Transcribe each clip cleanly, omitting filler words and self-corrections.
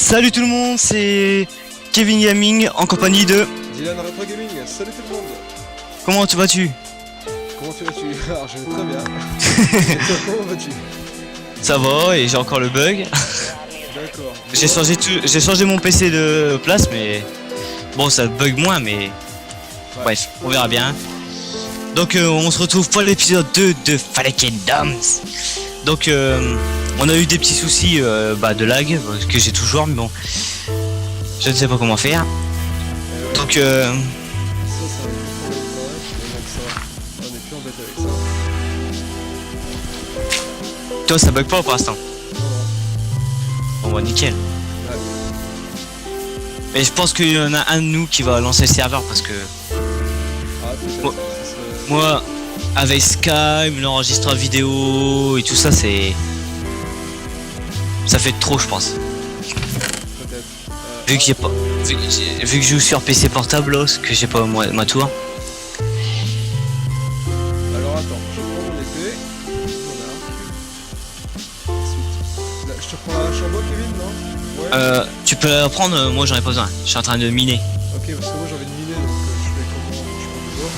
Salut tout le monde, c'est Kevin Gaming en compagnie de Dylan Retro Gaming, salut tout le monde. Comment tu vas-tu? Comment tu vas-tu? Alors je vais très bien. Et toi, comment vas-tu? Ça va et j'ai encore le bug. D'accord. J'ai changé mon PC de place mais bon ça bug moins mais Ouais. bref, on verra bien. Donc on se retrouve pour l'épisode 2 de Fallen Kingdoms. Donc on a eu des petits soucis de lag que j'ai toujours mais bon je ne sais pas comment faire. Ouais. Donc Ça c'est un peu pour les oreilles, mais donc ça, on est plus embêté avec ça. toi ça bug pas pour l'instant. Non, Bon bah nickel. ouais. Mais je pense qu'il y en a un de nous qui va lancer le serveur parce que Ah peut-être, Bon. ça serait... moi avec Skype, l'enregistreur vidéo et tout ça ça fait trop je pense. peut-être. Vu que j'ai pas vu que je joue sur PC portable là, que j'ai pas ma tour. Alors attends, je prends mon épée. Voilà. Ensuite, là, je te prends la hache en bois, Kevin, non? Ouais. Tu peux la prendre, moi j'en ai pas besoin. Je suis en train de miner. Ok, parce que moi j'ai envie de miner, donc je fais comment? Je prends du bois.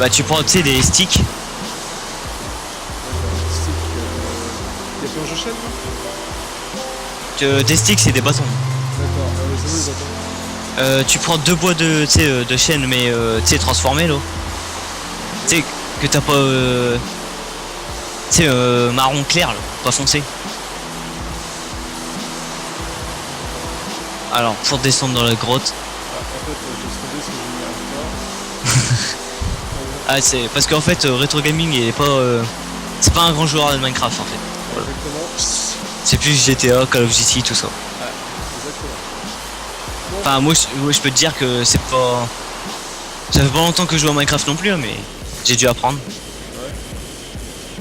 Bah tu prends tu sais des sticks. D'accord, stick. Y'a planche de chaîne, là? Des sticks c'est des bâtons. D'accord, c'est bon, les attends. Tu prends deux bois de tu sais de chaîne mais tu sais transformés là. Tu sais que t'as pas tu sais marron clair là, pas foncé. Alors pour descendre dans la grotte. Ah, en fait, je vais sauver si je n'y arrive pas. Ah c'est parce qu'en fait Retro Gaming il est pas c'est pas un grand joueur de Minecraft en fait. Voilà. Exactement. C'est plus GTA, Call of Duty, tout ça. Ouais, exactement. Enfin moi je peux te dire que c'est pas. Ça fait pas longtemps que je joue à Minecraft non plus hein, mais j'ai dû apprendre. Ouais.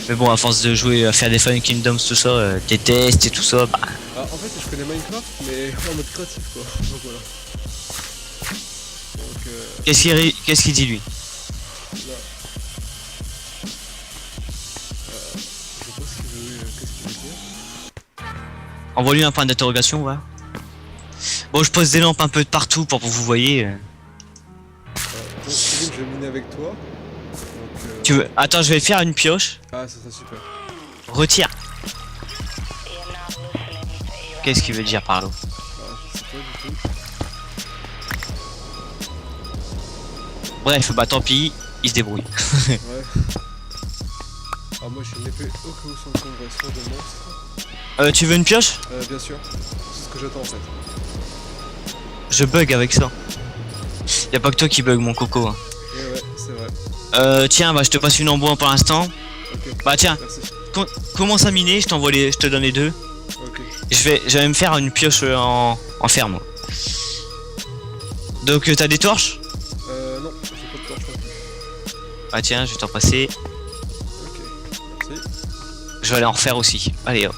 Mais bon à force de jouer à faire des Fallen Kingdoms tout ça, des tests et tout ça, bah. Ah, en fait, je connais Minecraft, mais en mode créatif, quoi. Donc voilà. Donc, Qu'est-ce qu'il dit lui? là. Je sais pas ce qu'il veut, qu'est-ce qu'il veut dire. Envoie-lui un point d'interrogation, ouais. Bon je pose des lampes un peu de partout pour que vous voyez. Donc, Kevin, je vais miner avec toi. Donc, Tu veux. Attends je vais faire une pioche. Ah, ça serait super. Retire. Qu'est-ce qu'il veut dire par là? Ah, je sais pas du tout. Bref bah tant pis, il se débrouille. Ouais. Ah, moi, j'ai une épée au cas où sans conversion de monstre. Tu veux une pioche? Bien sûr. C'est ce que j'attends, en fait. Je bug avec ça. Y'a pas que toi qui bug mon coco. Hein. Et ouais, c'est vrai. Tiens, bah je te passe une en bois pour l'instant. Ok. Bah tiens, Merci. commence à miner, je te donne les deux. Ok. Je vais me faire une pioche en fer moi. Donc t'as des torches? Non, j'ai pas de torche non plus. Bah tiens, je vais t'en passer. Ok. Merci. Je vais aller en refaire aussi. Allez hop.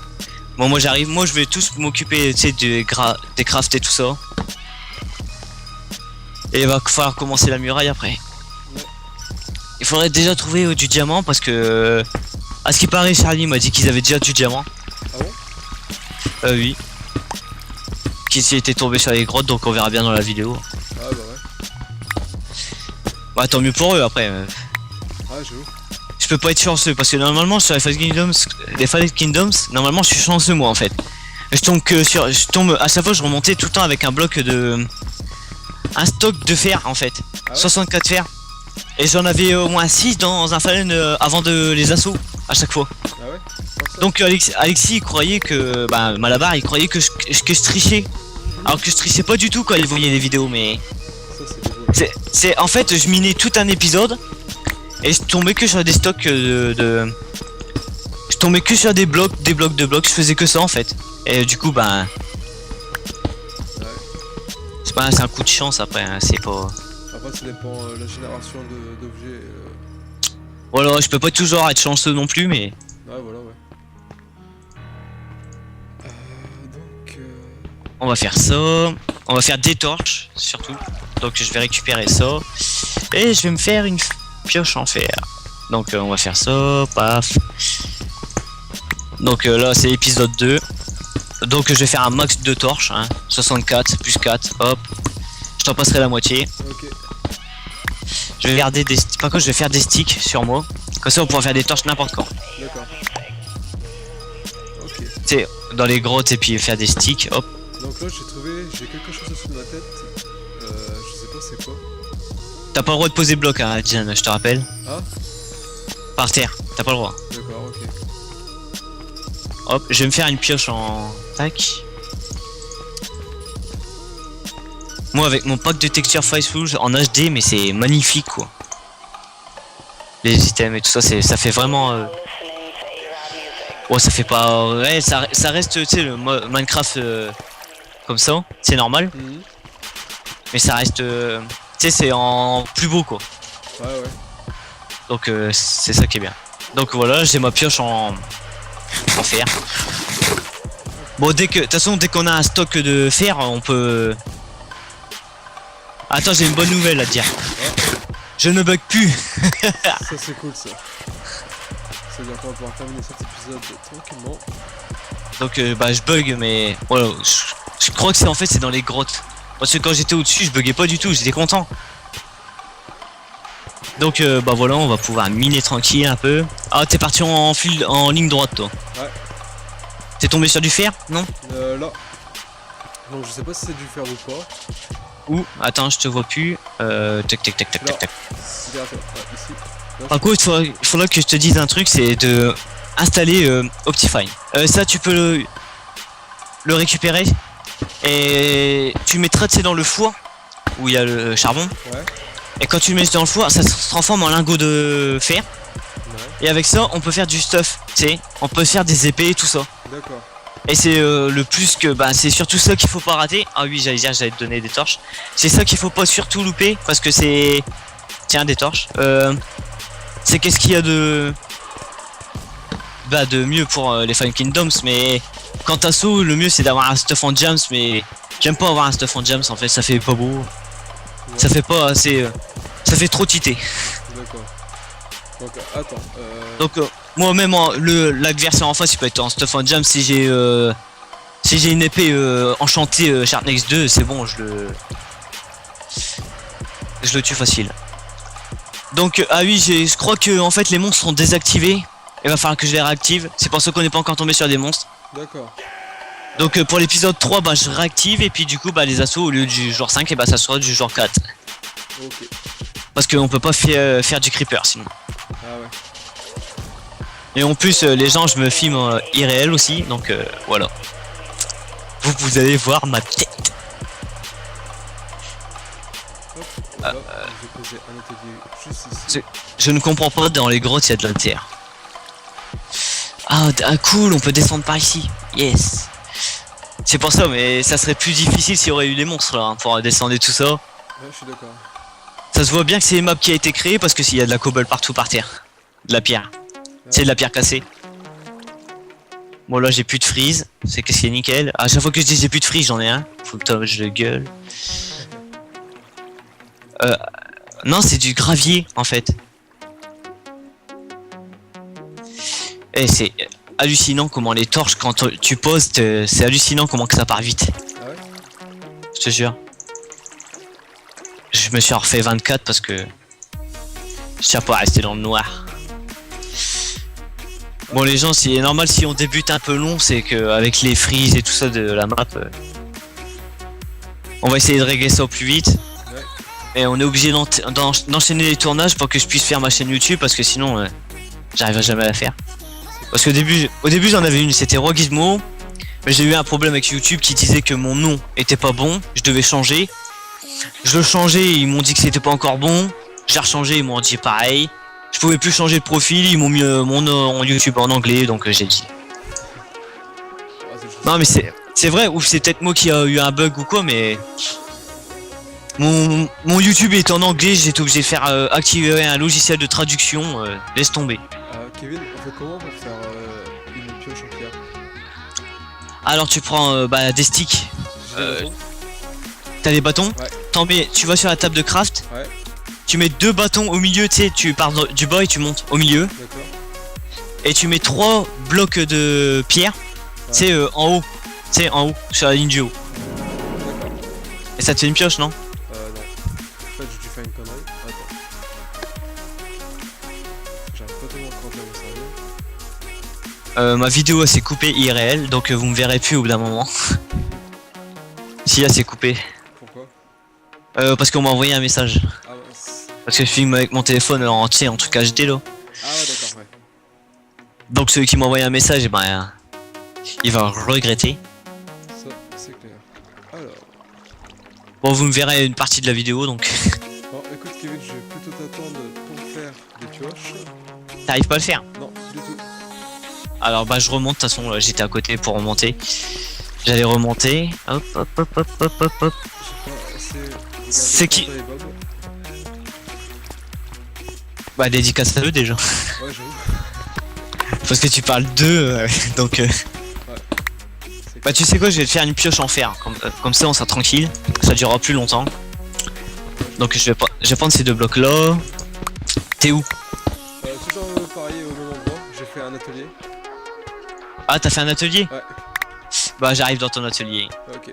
Bon moi j'arrive, moi je vais tous m'occuper tu sais des crafts et tout ça. Et il va falloir commencer la muraille après. Ouais. Il faudrait déjà trouver du diamant parce que à ce qui paraît Charlie m'a dit qu'ils avaient déjà du diamant. Ah bon? Oui. Qu'ils étaient tombés sur les grottes donc on verra bien dans la vidéo. Ah bah ouais. Bah tant mieux pour eux après. Ah j'avoue. Je peux pas être chanceux parce que normalement sur les Fallen Kingdoms, normalement je suis chanceux moi en fait. Je tombe à chaque fois je remontais tout le temps avec un stock de fer en fait. Ah ouais? 64 fer. Et j'en avais au moins 6 dans un Fallen avant de les assauts à chaque fois. Ah ouais? Ça Donc Alexis il croyait que Malabar il croyait que je trichais. Alors que je trichais pas du tout quand il voyait les vidéos mais c'est c'est en fait je minais tout un épisode et je tombais que sur des stocks je tombais que sur des blocs de blocs, je faisais que ça en fait. Et du coup ouais. c'est un coup de chance après hein, c'est pas. Après ça dépend la génération d'objets. Voilà, je peux pas toujours être chanceux non plus mais. Ouais voilà ouais. Donc On va faire ça. On va faire des torches surtout. Donc je vais récupérer ça. Et je vais me faire une pioche en fer. Donc on va faire ça, paf. Donc là c'est épisode 2. Donc je vais faire un max de torches, hein. 64 plus 4, hop. Je t'en passerai la moitié. Ok. Je vais garder des... Par contre je vais faire des sticks sur moi. Comme ça on pourra faire des torches n'importe quand. D'accord. Ok. Tu sais, dans les grottes et puis faire des sticks, hop. Donc là j'ai quelque chose au-dessus de ma tête. Je sais pas c'est quoi. T'as pas le droit de poser bloc, hein, Diane, je te rappelle. Ah, Par terre, t'as pas le droit. d'accord, ok. Hop, je vais me faire une pioche en... Tac. Moi avec mon pack de texture Faceful en HD, mais c'est magnifique quoi. Les items et tout ça, ça fait vraiment... Ouais, ça fait pas... Ouais, ça reste, tu sais, le Minecraft comme ça, c'est normal. Mhm. Mais ça reste... tu sais, c'est en plus beau quoi. Ouais, ouais. Donc c'est ça qui est bien. Donc voilà, j'ai ma pioche en fer. Bon, de toute façon, dès qu'on a un stock de fer, on peut... Attends, j'ai une bonne nouvelle à te dire. Je ne bug plus. Ça c'est cool ça. Ça veut dire qu'on va pouvoir terminer cet épisode tranquillement. Donc bah je bug, mais voilà, je crois que c'est en fait c'est dans les grottes. Parce que quand j'étais au-dessus, je buguais pas du tout, j'étais content. Donc bah voilà, on va pouvoir miner tranquille un peu. Ah, t'es parti en ligne droite toi. Ouais. T'es tombé sur du fer? Non? Là. Donc je sais pas si c'est du fer ou pas. Où? Attends, je te vois plus. Tac tac tac tac tac tac. C'est derrière toi. Ouais, ici. Non, Par contre, il faudra que je te dise un truc, c'est de installer Optifine. Ça, tu peux le récupérer et tu mettras, tu sais, dans le four où il y a le charbon. Ouais. Et quand tu le mets dans le four, ça se transforme en lingot de fer. Ouais. Et avec ça, on peut faire du stuff. Tu sais, on peut faire des épées et tout ça. D'accord. Et c'est le plus que, bah, c'est surtout ça qu'il faut pas rater. Ah oui, j'allais dire, j'allais te donner des torches. C'est ça qu'il faut pas surtout louper parce que c'est, tiens, des torches. C'est qu'est-ce qu'il y a de mieux pour les Fallen Kingdoms, mais quant à ça, le mieux c'est d'avoir un stuff en gems, mais j'aime pas avoir un stuff en gems en fait, ça fait pas beau, Ouais. ça fait pas assez, ça fait trop titer. D'accord. Donc attends. Donc moi même l'adversaire en face il peut être en stuff en gems si j'ai une épée enchantée Sharpnex 2, c'est bon, je le tue facile. Donc ah oui, je crois que en fait les monstres sont désactivés. Il va falloir que je les réactive. C'est pour ça qu'on n'est pas encore tombé sur des monstres. D'accord. Donc pour l'épisode 3, bah je réactive et puis du coup bah les assauts au lieu du jour 5 et bah ça sera du jour 4. Ok. Parce qu'on peut pas faire du creeper sinon. Ah ouais. Et en plus les gens je me filme irréel aussi, donc voilà. Vous allez voir ma tête. Hop. Là, je vais poser un atelier juste ici. Je ne comprends pas, dans les grottes il y a de la terre. Ah cool, on peut descendre par ici. Yes. C'est pour ça, mais ça serait plus difficile s'il y aurait eu les monstres là, hein, pour descendre et tout ça. Ouais, je suis d'accord. Ça se voit bien que c'est une map qui a été créée parce que s'il y a de la cobble partout par terre. De la pierre. C'est de la pierre cassée. Bon là j'ai plus de freeze, c'est qu'est-ce qui est nickel. À chaque fois que je dis j'ai plus de freeze j'en ai un. Faut que je le gueule. Non c'est du gravier en fait. Et c'est hallucinant comment les torches quand tu poses, c'est hallucinant comment que ça part vite. Ah ouais. Je te jure. Je me suis refait 24 parce que je tiens pas à rester dans le noir. Bon les gens, c'est normal si on débute un peu long, c'est que avec les freezes et tout ça de la map, on va essayer de régler ça au plus vite. Ouais. Et on est obligé d'enchaîner les tournages pour que je puisse faire ma chaîne YouTube parce que sinon j'arriverai jamais à la faire. Parce qu'au début j'en avais une, c'était Roi Gizmo, mais j'ai eu un problème avec YouTube qui disait que mon nom était pas bon, je devais changer. Je le changeais, ils m'ont dit que c'était pas encore bon. J'ai rechangé, ils m'ont dit pareil. Je pouvais plus changer de profil, ils m'ont mis mon nom en YouTube en anglais, donc j'ai dit. Ah, c'est juste... Non mais c'est vrai, ou c'est peut-être moi qui a eu un bug ou quoi, mais mon YouTube est en anglais, j'ai été obligé de faire activer un logiciel de traduction, laisse tomber. Kevin, on fait comment pour faire une pioche en pierre? Alors tu prends des sticks, J'ai des bâtons. t'as des bâtons, Ouais. tu vas sur la table de craft, Ouais. tu mets 2 bâtons au milieu, tu sais, tu pars du bas et tu montes au milieu, D'accord. et tu mets 3 blocs de pierre, tu sais, en haut. sais, en haut, sur la ligne du haut. D'accord. Et ça te fait une pioche, non? Non. En fait, j'ai dû faire une connerie. Attends. J'arrive pas tellement à encore bien me servir. Ma vidéo elle s'est coupée IRL, donc vous me verrez plus au bout d'un moment. Si, elle s'est coupée. Pourquoi? Parce qu'on m'a envoyé un message. Ah mince. Parce que je filme avec mon téléphone en entier, en truc HD là. Ah ouais, d'accord, ouais. Donc celui qui m'a envoyé un message, eh ben, il va regretter. Ça, c'est clair. Alors. Bon, vous me verrez une partie de la vidéo, donc Bon, écoute, Kevin, je vais plutôt t'attendre pour faire des pioches. t'arrives pas à le faire. Non, du tout. Alors bah je remonte, de toute façon j'étais à côté pour remonter. J'allais remonter. Hop hop hop hop hop hop hop. J'ai pas assez regardé C'est qui? Panda et Bob. Bah dédicace à eux déjà. Ouais, j'avoue. Parce que tu parles d'eux, donc C'est bah tu sais quoi, je vais te faire une pioche en fer. Comme ça on sera tranquille. Ça durera plus longtemps. Donc je vais prendre ces deux blocs là. T'es où? Toujours pareil au même endroit. J'ai fait un atelier. Ah t'as fait un atelier? Ouais. Bah j'arrive dans ton atelier. Ok.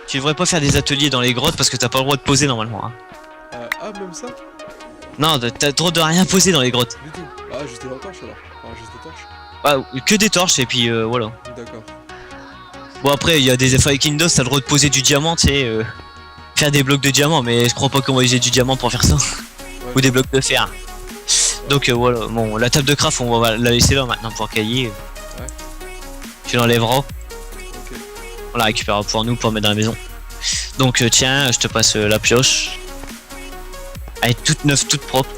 Tu devrais pas faire des ateliers dans les grottes parce que t'as pas le droit de poser normalement. Hein. Ah, même ça? Non, t'as le droit de rien poser dans les grottes. Du tout. Ah, juste des torches alors. Ah, juste des torches. Ah, que des torches et puis voilà. D'accord. Bon après il y a des Viking Dust, t'as le droit de poser du diamant, tu sais, faire des blocs de diamant, mais je crois pas qu'on va user du diamant pour faire ça. Ouais, Ou des blocs de fer. Donc voilà, bon la table de craft on va la laisser là maintenant pour cahier. Ouais. Tu l'enlèveras, Ok. on la récupérera pour nous pour mettre dans la maison. Donc tiens, je te passe la pioche. Elle est toute neuve, toute propre.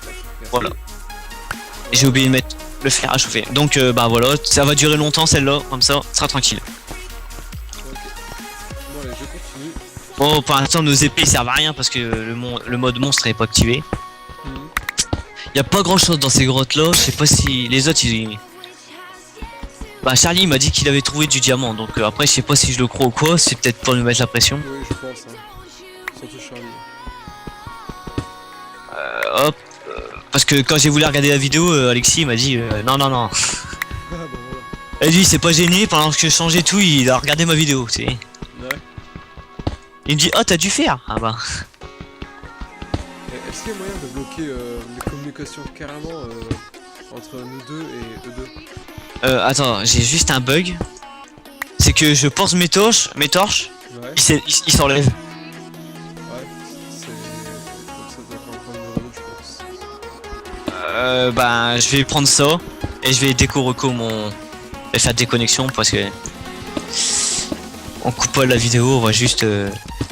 Merci. Voilà. Et j'ai oublié de mettre le fer à chauffer. Donc bah voilà, ça va durer longtemps celle-là, comme ça, ça sera tranquille. Ok. Bon, allez, je continue. Bon pour l'instant nos épées servent à rien parce que le mode monstre n'est pas activé. Mhm. Y a pas grand chose dans ces grottes là, je sais pas si les autres ils... Bah Charlie il m'a dit qu'il avait trouvé du diamant, donc après je sais pas si je le crois ou quoi, c'est peut-être pour nous mettre la pression. Oui, je pense. Hein. Surtout Charlie. Hop, parce que quand j'ai voulu regarder la vidéo, Alexis il m'a dit non non non. Ah, bah voilà. Et lui il s'est pas gêné pendant que je changeais tout, il a regardé ma vidéo, tu sais. Ouais. Il me dit oh t'as dû faire. Ah bah. Est-ce qu'il y a moyen de bloquer les communications carrément entre nous deux et eux deux? Attends, j'ai juste un bug. C'est que je pense mes torches, Ouais. ils s'enlèvent. Ouais. C'est. Donc ça doit encore prendre une reload, je pense. Bah je vais prendre ça et je vais déco-reco mon... Je vais faire déconnexion parce que... On coupe pas la vidéo, on va juste...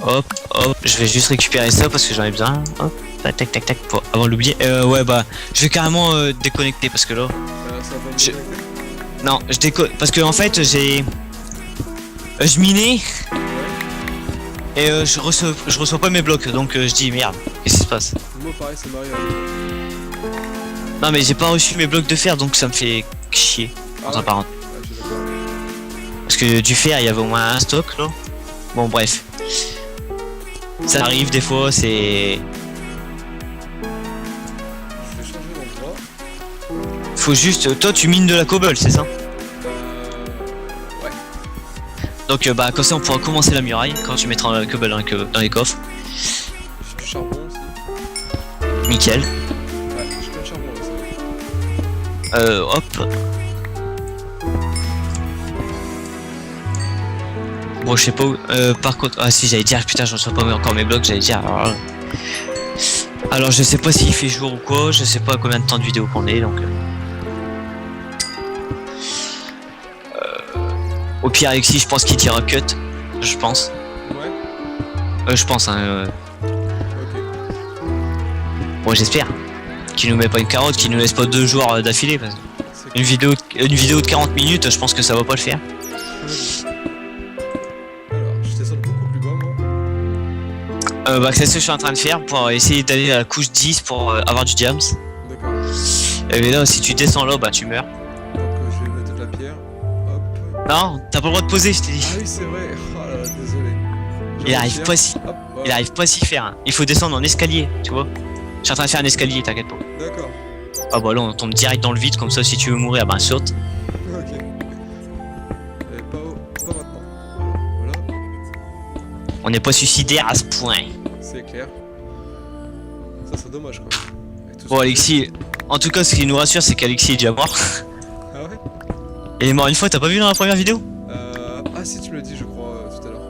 Hop, hop, je vais juste récupérer ça parce que j'en ai besoin. Hop, tac tac tac tac, pour... avant de l'oublier. Ouais bah, je vais carrément déconnecter parce que là... Ça va pas me Je- connecter? Non, je déco... Parce que en fait j'ai... je minais et je reçois pas mes blocs donc je dis merde, qu'est-ce qui se passe? Moi pareil, ça m'arrive. Non mais j'ai pas reçu mes blocs de fer donc ça me fait chier. Ah Entre ouais. parenthèses. Ah, je suis d'accord. Parce que du fer il y avait au moins un stock là. Bon bref. Ça arrive des fois, c'est... Je vais changer d'endroit. Faut juste... Toi tu mines de la cobble c'est ça? Ouais. Donc bah comme ça on pourra commencer la muraille quand tu mettras la cobble dans les coffres. J'ai du charbon aussi. Nickel. Ouais, j'ai plein de charbon là, ça. Hop. Bon je sais pas où... par contre... Ah si j'allais dire, putain je reçois pas encore mes blocs, j'allais dire... Alors je sais pas s'il fait jour ou quoi, je sais pas combien de temps de vidéo qu'on est donc... Au pire Alexis je pense qu'il dira cut, je pense. Ouais. Je pense hein... Ok. Bon j'espère. Qu'il nous met pas une carotte, qu'il nous laisse pas 2 jours d'affilée. Parce que C'est une vidéo de 40 minutes, je pense que ça va pas le faire. Alors, je descends beaucoup plus bas moi. Bah c'est ce que je suis en train de faire pour essayer d'aller à la couche 10 pour avoir du diams. D'accord. Et là si tu descends là bah tu meurs. Donc je vais mettre de la pierre. Hop. Non, t'as pas le droit de poser je t'ai dit. Ah oui, c'est vrai. Oh là là, désolé. Je Il arrive retire. pas si. Hop, voilà. Il arrive pas à s'y faire. Hein. Il faut descendre en escalier, tu vois. Je suis en train de faire un escalier, t'inquiète pas. D'accord. Ah bah là on tombe direct dans le vide comme ça si tu veux mourir bah saute. Ok. On n'est pas suicidaire à ce point. C'est clair. Ça serait dommage quoi. Avec tout Bon ce- Alexis, en tout cas ce qui nous rassure c'est qu'Alexis est déjà mort. Ah ouais. Il est mort une fois, t'as pas vu dans la première vidéo? Ah si tu me l'as dit je crois tout à l'heure.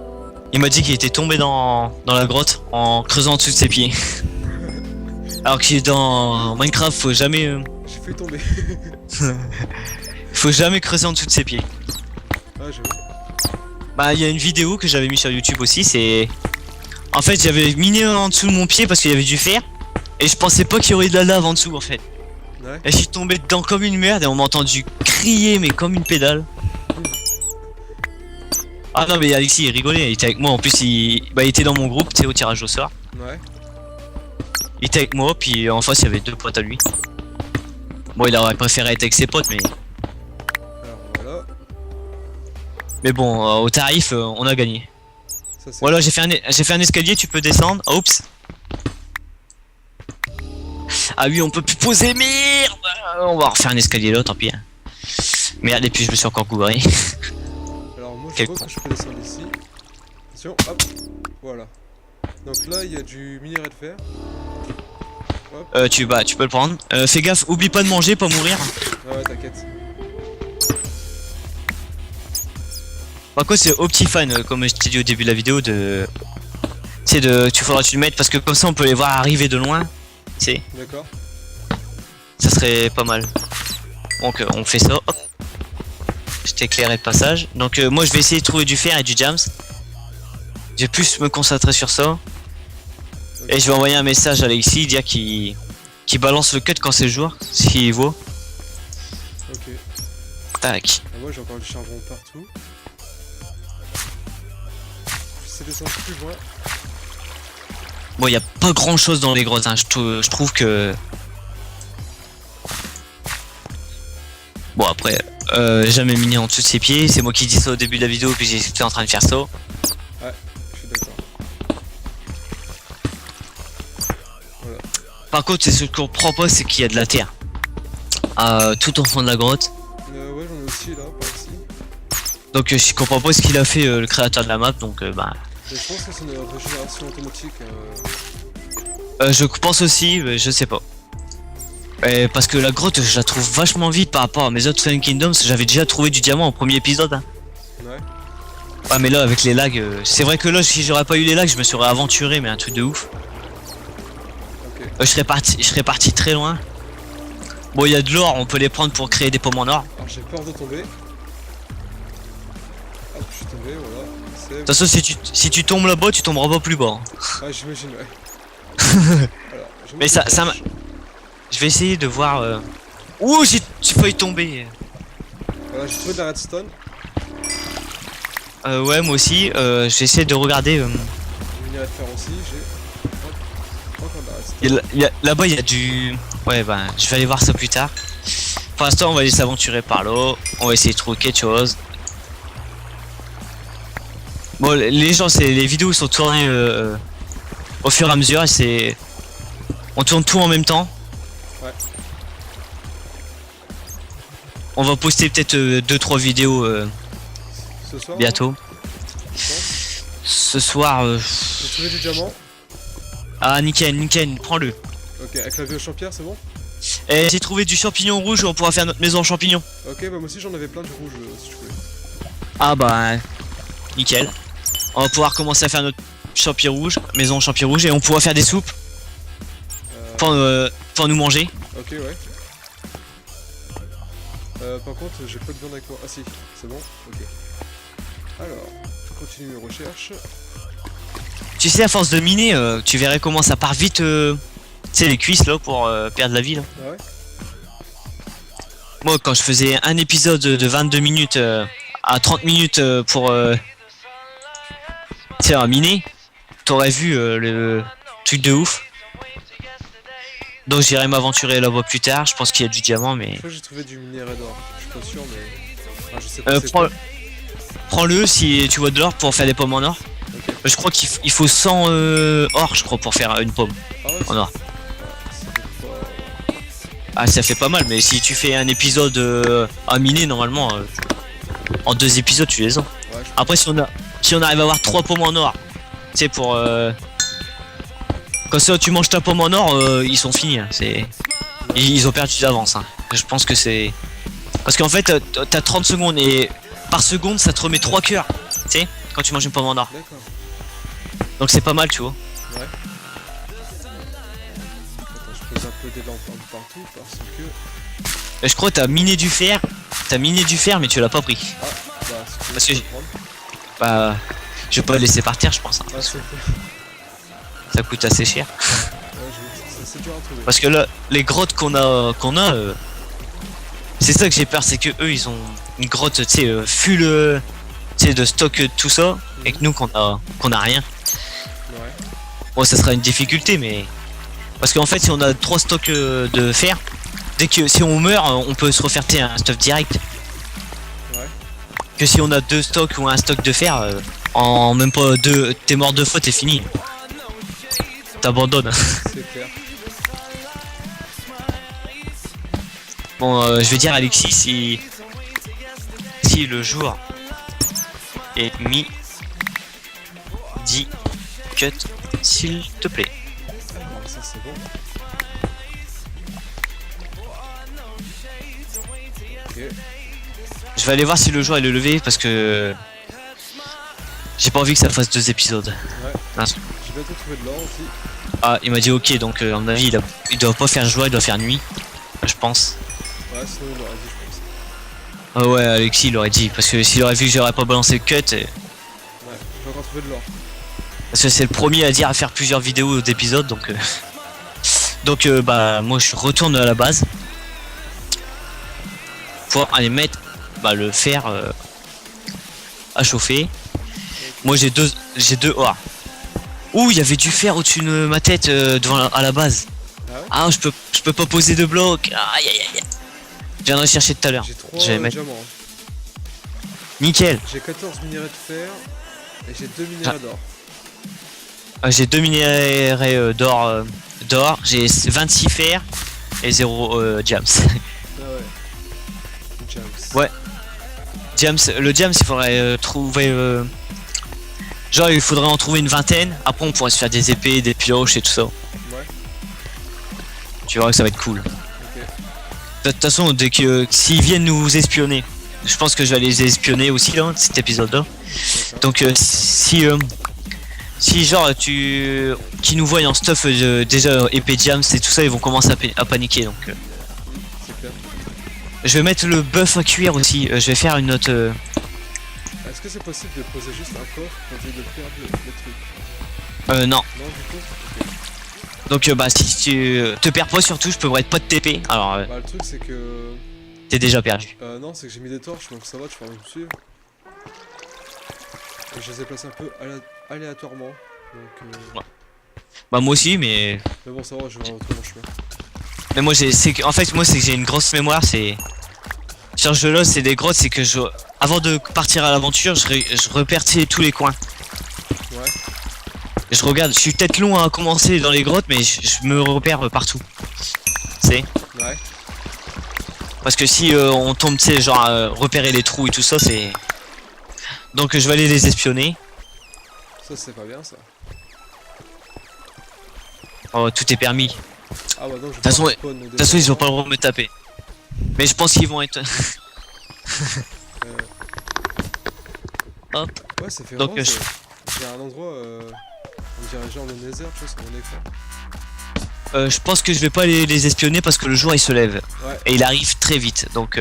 Il m'a dit qu'il était tombé dans la grotte en creusant en dessous de ses pieds. Alors qu'il est dans Minecraft, faut jamais J'ai failli tomber. creuser en dessous de ses pieds. Ah j'avoue. Bah il y a une vidéo que j'avais mis sur YouTube aussi, c'est... En fait j'avais miné en dessous de mon pied parce qu'il y avait du fer. Et je pensais pas qu'il y aurait de la lave en dessous en fait. Ouais. Et je suis tombé dedans comme une merde et on m'a entendu crier mais comme une pédale. Ah non mais Alexis il rigolait, il était avec moi en plus il était dans mon groupe, tu sais au tirage au sort. Ouais. Il était avec moi puis en face il y avait 2 potes à lui. Bon il aurait préféré être avec ses potes mais... Alors voilà. Mais bon au tarif on a gagné. Ça c'est. Voilà j'ai fait un escalier, tu peux descendre. Oups. Ah oui on peut plus poser, merde. On va refaire un escalier là, tant pis. Merde et puis je me suis encore gouré. Alors moi je Quel vois que je peux descendre ici. Attention, hop. Voilà. Donc là il y a du minerai de fer. Hop. Tu peux le prendre. Fais gaffe, oublie pas de manger, pas mourir. Ouais t'inquiète. Par contre c'est Optifan comme je t'ai dit au début de la vidéo de... Tu faudra que tu le mettes parce que comme ça on peut les voir arriver de loin. Tu sais, D'accord. ça serait pas mal. Donc on fait ça, hop. Je t'ai éclairé le passage. Donc moi je vais essayer de trouver du fer et du jams. Je vais plus me concentrer sur ça. Et je vais envoyer un message à Alexis, dire qu'il balance le cut quand c'est le jour, s'il vaut. Ok. Tac. Ah, moi j'ai encore du charbon partout. J'essaie de descendre plus loin. Bon, y a pas grand chose dans les grottes, hein. Je trouve que... Bon après, jamais miné en dessous de ses pieds, c'est moi qui dis ça au début de la vidéo puis j'étais en train de faire ça. Ouais, je suis d'accord. Voilà. Par contre, c'est ce qu'on comprend pas, c'est qu'il y a de la terre. Tout au fond de la grotte. Ouais j'en ai aussi là, par ici. Donc je comprends pas ce qu'il a fait le créateur de la map, donc bah... Mais je pense que c'est une régénération automatique. je pense aussi, mais je sais pas. Parce que la grotte, je la trouve vachement vite par rapport à mes autres Fallen Kingdoms. J'avais déjà trouvé du diamant au premier épisode. Hein. Ouais. Ah mais là avec les lags, c'est vrai que là si j'aurais pas eu les lags, je me serais aventuré mais un truc de ouf. Ok. Je serais parti très loin. Bon il y a de l'or, on peut les prendre pour créer des pommes en or. Alors j'ai peur de tomber. Hop, je suis tombé, voilà. De toute façon si tu tombes là-bas, tu tomberas pas plus bas. Hein. Ah j'imagine, ouais. Alors, je Mais ça m'a... Je vais essayer de voir... Ouh j'ai failli tomber. Voilà, j'ai trouvé de la redstone. Ouais moi aussi, j'ai essayé de regarder... Du minerai de fer aussi, j'ai. Hop. Encore de la redstone. Là-bas il y a du... Ouais bah je vais aller voir ça plus tard. Pour l'instant on va aller s'aventurer par là. On va essayer de trouver quelque chose. Bon les gens, les vidéos sont tournées au fur et à mesure et c'est... On tourne tout en même temps. Ouais. On va poster peut-être 2-3 vidéos Ce soir. bientôt. Je pense. Ce soir... J'ai trouvé du diamant. Ah nickel, prends-le. Ok, avec la vieux champière, c'est bon? Et j'ai trouvé du champignon rouge, on pourra faire notre maison en champignon. Ok, bah moi aussi j'en avais plein du rouge si tu voulais. Ah bah... Nickel. On va pouvoir commencer à faire notre champi rouge, maison en champi rouge, et on pourra faire des soupes pour nous manger. Ok, ouais. Par contre, j'ai pas de viande avec moi. Ah si, c'est bon. Ok. Alors, je continue mes recherches. Tu sais, à force de miner, tu verrais comment ça part vite, tu sais, les cuisses là, pour perdre la vie là. Ah ouais? Moi, quand je faisais un épisode de 22 minutes à 30 minutes pour... tu sais, à miner, t'aurais vu le truc de ouf. Donc j'irai m'aventurer là-bas plus tard, je pense qu'il y a du diamant mais... Je crois que j'ai trouvé du minerai d'or, je suis pas sûr mais... Enfin, je sais pas c'est quoi. Prends-le si tu vois de l'or pour faire des pommes en or. Ok. Je crois qu'il faut 100 or je crois pour faire une pomme Ah ouais, en or. c'est pas... Ah ça fait pas mal mais si tu fais un épisode à miner normalement en 2 épisodes tu les as. Ouais, Après si on arrive à avoir 3 pommes en or sais, pour... Quand ça, tu manges ta pomme en or, ils sont finis. Hein. Ils ont perdu d'avance. Hein. Je pense que c'est... Parce qu'en fait, t'as 30 secondes et par seconde, ça te remet 3 cœurs. Tu sais, quand tu manges une pomme en or. D'accord. Donc c'est pas mal, tu vois. Ouais. Attends, je pose un peu des lampes un peu partout parce que... Je crois que t'as miné du fer. T'as miné du fer, mais tu l'as pas pris. Ah, bah, si tu veux, Parce je que- peux prendre. Bah... Je vais pas le laisser par terre, je pense. Hein, Ah, parce que c'est fait. ça coûte assez cher. Ouais, c'est dur à trouver. Parce que là, les grottes qu'on a, c'est ça que j'ai peur, c'est que eux ils ont une grotte, tu sais, full, tu sais, de stock tout ça, et que nous qu'on a rien. Ouais. Bon, ça sera une difficulté, mais parce qu'en fait, si on a 3 stocks de fer, dès que si on meurt, on peut se refaire tu sais, un stuff direct. Ouais. Que si on a 2 stocks ou un stock de fer, en même pas 2, t'es mort 2 fois, t'es fini. T'abandonnes. C'est clair. Bon, je vais dire à Alexis si le jour est mis, dis cut s'il te plaît. Alors, ça c'est bon. Ok. Je vais aller voir si le jour est levé parce que j'ai pas envie que ça fasse 2 épisodes. Ouais. Ah, J'ai bientôt trouvé de l'or aussi. ah, il m'a dit ok, donc à mon avis il doit pas faire jour, il doit faire nuit, je pense. Ouais, sinon il aurait dit, je pense. Ah ouais, Alexis il aurait dit parce que s'il aurait vu que j'aurais pas balancé le cut, Ouais, j'ai encore trouvé de l'or. parce que c'est le premier à dire à faire plusieurs vidéos d'épisodes, donc bah moi je retourne à la base pour aller mettre le fer à chauffer. Moi j'ai deux oh. Ouh, il y avait du fer au-dessus de ma tête devant à la base. Ah ouais. Ah, je peux pas poser de bloc. Aïe aïe aïe. Je viendrai chercher tout à l'heure. J'ai 3 Je vais mettre diamants. nickel. J'ai 14 minéraux de fer et j'ai 2 minéraux d'or. J'ai 2 minéraux d'or, j'ai 26 fer et 0 diams. Ah ouais. James. Ouais. Le diams il faudrait trouver genre il faudrait en trouver une vingtaine, après on pourrait se faire des épées, des pioches et tout ça. Ouais. Tu verras que ça va être cool. Ok. De toute façon, dès que s'ils viennent nous espionner, je pense que je vais les espionner aussi là, cet épisode-là. D'accord. Donc si genre qui nous voient en stuff déjà épée diams et tout ça, ils vont commencer à paniquer. Donc C'est clair. je vais mettre le buff à cuire aussi. Je vais faire une note. Est-ce que c'est possible de poser juste un coffre quand tu de faire le truc? Non. Non, du coup. Ok. Donc bah si tu te perds pas surtout, je peux mettre pas de TP. Alors Bah, le truc c'est que. t'es déjà perdu. Non, c'est que j'ai mis des torches donc ça va, tu peux me suivre. Et je les ai placés un peu aléatoirement. Donc. Bah moi aussi, mais Mais bon, ça va, je vais retrouver mon chemin. moi en fait moi c'est que j'ai une grosse mémoire. C'est sur ce jeu-là, c'est des grottes, c'est que avant de partir à l'aventure, je repère tous les coins. Ouais. Je regarde, je suis peut-être long à commencer dans les grottes, mais je me repère partout. C'est Ouais. parce que si on tombe, tu sais, genre repérer les trous et tout ça, c'est donc je vais aller les espionner. Ça, c'est pas bien ça. Oh, tout est permis. Ah bah non, je vais De toute façon, ils ont pas le droit de me taper. Mais je pense qu'ils vont être. Hop. Ouais, ça fait Donc, vraiment. J'ai un endroit. On dirait genre le Nether, tu vois, sur mon écran. Je pense que je vais pas les espionner parce que le jour il se lève Ouais. et il arrive très vite. Donc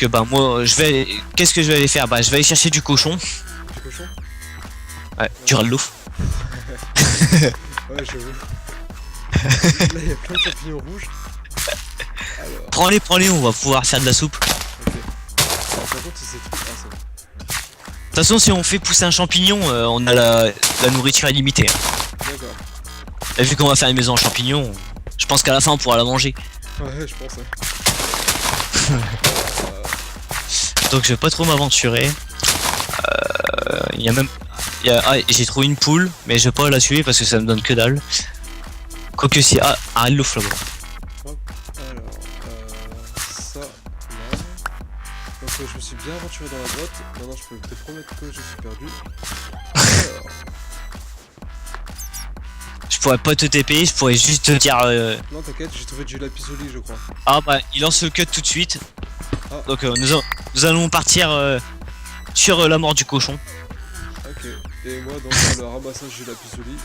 bah moi qu'est-ce que je vais aller faire? Bah je vais aller chercher du cochon. Du cochon? Ouais, du ralouf. Ouais, j'avoue. Là, il y a plein de champignons rouges. Alors, Prends-les, on va pouvoir faire de la soupe. ok. Alors, par contre, si c'est tout. Ah, c'est bon. De toute façon, si on fait pousser un champignon, on a la nourriture illimitée. Hein. D'accord. Et vu qu'on va faire une maison en champignons, je pense qu'à la fin on pourra la manger. Ouais, je pense, ouais. Donc je vais pas trop m'aventurer. Il y a même... j'ai trouvé une poule, mais je vais pas la tuer parce que ça me donne que dalle. Quoique si... Ah, un louf là-bas. Hop, alors, ça, là. Donc, je me suis bien aventuré dans la grotte. Maintenant, je peux te promettre que je suis perdu. pourrais pas te TP, je pourrais juste te dire... Non, t'inquiète, j'ai trouvé du lapis-lazuli, je crois. Ah bah, il lance le cut tout de suite. Ah. Donc nous allons partir sur la mort du cochon. Ok, et moi donc le ramassage du lapis-lazuli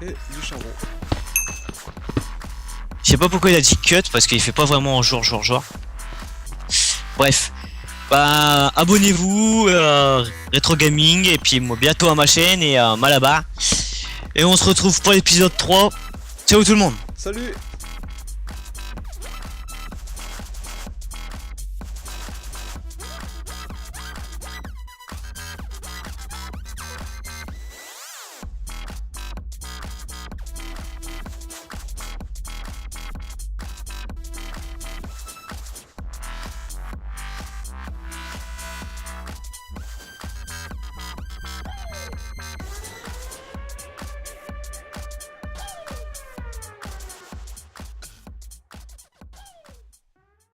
et du charbon. Je sais pas pourquoi il a dit cut, parce qu'il fait pas vraiment jour. Bref. Bah, abonnez-vous, Retro Gaming, et puis moi bientôt à ma chaîne et à Malabar. Et on se retrouve pour l'épisode 3. Ciao tout le monde. Salut!